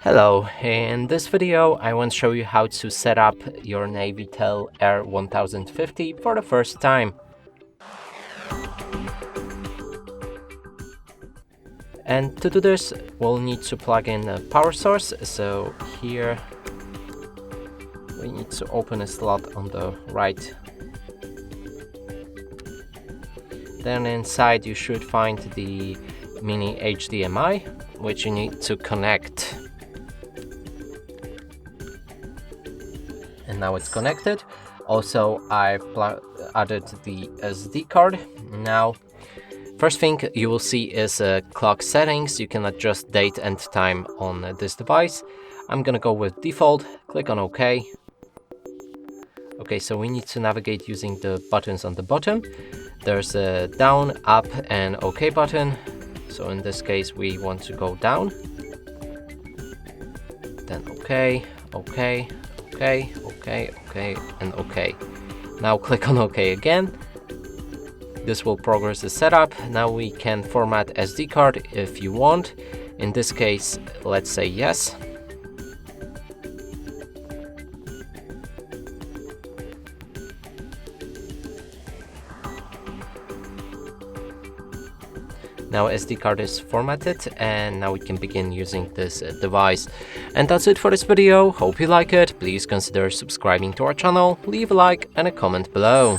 Hello, in this video I want to show you how to set up your Navitel R1050 for the first time. And to do this we'll need to plug in a power source, so here we need to open a slot on the right. Then inside you should find the mini HDMI, which you need to connect. And now it's connected. Also, I've added the SD card. Now, first thing you will see is clock settings. You can adjust date and time on this device. I'm gonna go with default, click on OK. Okay, so we need to navigate using the buttons on the bottom. There's a down, up and OK button. So in this case we want to go down. Then OK, OK, OK, OK, OK, and OK. Now click on OK again. This will progress the setup. Now we can format SD card if you want. In this case, let's say yes. Now SD card is formatted and now we can begin using this device. And that's it for this video. Hope you like it. Please consider subscribing to our channel, leave a like and a comment below.